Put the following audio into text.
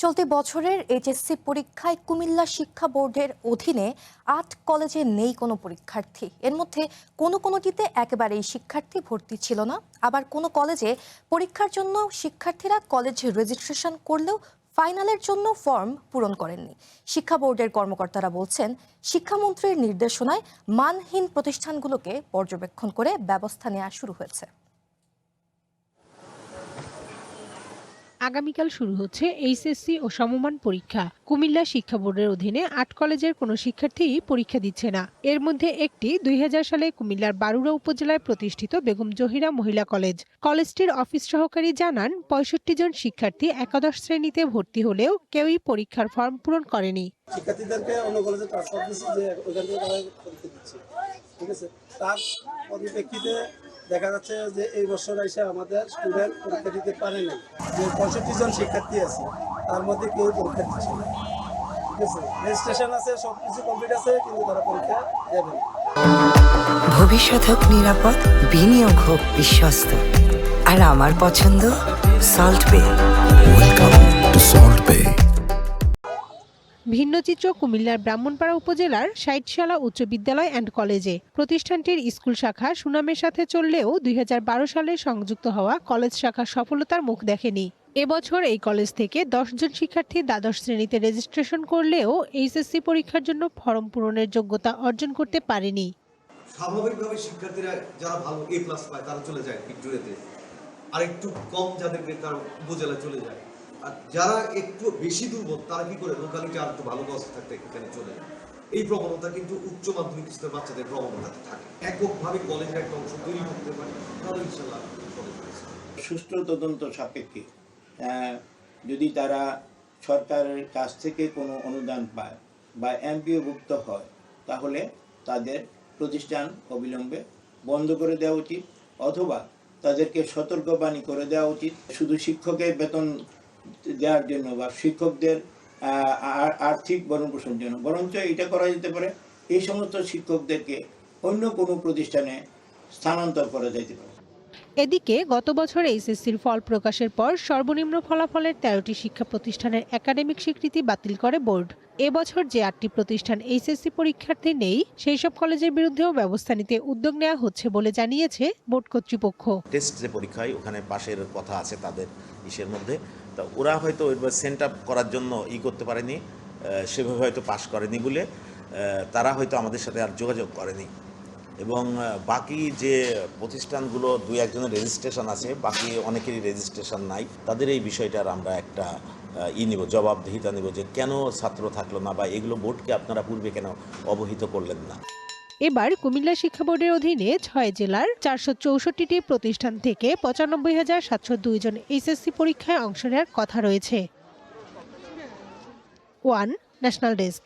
চলতি বছরের এইচএসসি পরীক্ষায় কুমিল্লা শিক্ষা বোর্ডের অধীনে ৮ কলেজে নেই কোনো পরীক্ষার্থী। এর মধ্যে কোনোটিতে একেবারেই শিক্ষার্থী ভর্তি ছিল না, আবার কোনো কলেজে পরীক্ষার জন্য শিক্ষার্থীরা কলেজ রেজিস্ট্রেশন করলেও ফাইনালের জন্য ফর্ম পূরণ করেননি। শিক্ষা বোর্ডের কর্মকর্তারা বলছেন, শিক্ষামন্ত্রীর নির্দেশনায় মানহীন প্রতিষ্ঠানগুলোকে পর্যবেক্ষণ করে ব্যবস্থা নেওয়া শুরু হয়েছে। আগামীকাল শুরু হচ্ছে এইচএসসি ও সমমান পরীক্ষা। কুমিল্লা শিক্ষা বোর্ডের অধীনে ৮ কলেজের কোনো শিক্ষার্থীই পরীক্ষা দিচ্ছে না। এর মধ্যে একটি ২০০০ সালে কুমিল্লার বারুরা উপজেলায় প্রতিষ্ঠিত বেগম জহিরা মহিলা কলেজ। কলেজটির অফিস সহকারী জানান, ৬৫ জন শিক্ষার্থী একাদশ শ্রেণীতে ভর্তি হলেও কেউই পরীক্ষার ফর্ম পূরণ করেনি। শিক্ষার্থীদেরকে অন্য কলেজে ট্রান্সফার দিচ্ছি যে ওখান থেকে তারা পরীক্ষা দিচ্ছে, ঠিক আছে। তার পরিপ্রেক্ষিতে দেখা যাচ্ছে যে এই বছর এসে আমাদের স্টুডেন্ট পরীক্ষা দিতে পারে না। যে ৬৫ জন শিক্ষার্থী আছে তার মধ্যে কেউ পরীক্ষা দিচ্ছে না, ঠিক আছে। রেজিস্ট্রেশন আছে, সবকিছু কমপ্লিট আছে, কিন্তু তারা পরীক্ষা দেবে না। ভবিষ্যৎ হোক নিরাপদ, বিনিয়োগ হোক বিশ্বস্ত, আর আমার পছন্দ সল্ট বে। ওয়েলকাম টু সল্ট বে। ভিন্ন চিত্র কুমিল্লার ব্রাহ্মণপাড়া উপজেলার সাইটশালা উচ্চ বিদ্যালয় অ্যান্ড কলেজে। প্রতিষ্ঠানটির স্কুল শাখা সুনামের সাথে চললেও ২০১২ সালে সংযুক্ত হওয়া কলেজ শাখা সফলতার মুখ দেখেনি। এবছর এই কলেজ থেকে ১০ জন শিক্ষার্থী দ্বাদশ শ্রেণীতে রেজিস্ট্রেশন করলেও এইচএসসি পরীক্ষার জন্য ফর্ম পূরণের যোগ্যতা অর্জন করতে পারেনি। স্বাভাবিকভাবে শিক্ষার্থীরা যারা ভালো A+ পায় তারা চলে যায় ভিক্টোরিয়াতে, আর একটু কম যাদেরকে তারা উপজেলায় চলে যায়, আর যারা একটু বেশি দুর্বল তারা কি করে লোকালিটি আর একটু ভালো অবস্থা থাকতে এখানে চলে যায়। এই প্রবণতা কিন্তু উচ্চ মাধ্যমিক স্তরের বাচ্চাদের প্রবণতাতে থাকে। এককভাবে কলেজের একটা অংশ তৈরি করতে পারে, তাহলে ইনশাআল্লাহ সুষ্ঠু তদন্ত সাপেক্ষে যদি তারা সরকারের কাছ থেকে কোনো অনুদান পায় বা এমপিওভুক্ত হয়, তাহলে তাদের প্রতিষ্ঠান অবিলম্বে বন্ধ করে দেওয়া উচিত, অথবা তাদেরকে সতর্কবাণী করে দেওয়া উচিত। শুধু শিক্ষকের বেতন দেওয়ার জন্য বা শিক্ষকদের আর্থিক ভরণ-পোষণের জন্য, বরঞ্চ এটা করা যেতে পারে এই সমস্ত শিক্ষকদেরকে অন্য কোনো প্রতিষ্ঠানে স্থানান্তর করা যেতে পারে। এদিকে গত বছর এইচএসসির ফল প্রকাশের পর সর্বনিম্ন ফলাফলের ১৩টি শিক্ষা প্রতিষ্ঠানের একাডেমিক স্বীকৃতি বাতিল করে বোর্ড। এবছর যে ৮টি প্রতিষ্ঠান এইচএসসি পরীক্ষার্থী নেই, সেই সব কলেজের বিরুদ্ধেও ব্যবস্থা নিতে উদ্যোগ নেওয়া হচ্ছে বলে জানিয়েছে বোর্ড কর্তৃপক্ষ। টেস্ট যে পরীক্ষায় ওখানে পাশের কথা আছে তাদের ইসের মধ্যে, তা ওরা হয়তো সেন্ট আপ করার জন্য করতে পারেনি, সেভাবে হয়তো পাশ করেনি বলে তারা হয়তো আমাদের সাথে আর যোগাযোগ করেনি। এবং বাকি যে প্রতিষ্ঠানগুলো ২-১ জনের রেজিস্ট্রেশন আছে, বাকি অনেকেরই রেজিস্ট্রেশন নাই, তাদের এই বিষয়টার আমরা একটা নিব, জবাবদিহিতা নিব যে কেন ছাত্র থাকলো না, বা এগুলো বোর্ডকে আপনারা পূর্বে কেন অবহিত করলেন না। এবার কুমিল্লা শিক্ষা বোর্ডের অধীনে ৬ জেলার ৪৬৪টি প্রতিষ্ঠান থেকে ৯৫,৭০২ জন এইচএসসি পরীক্ষায় অংশ নেওয়ার কথা রয়েছে। One national desk.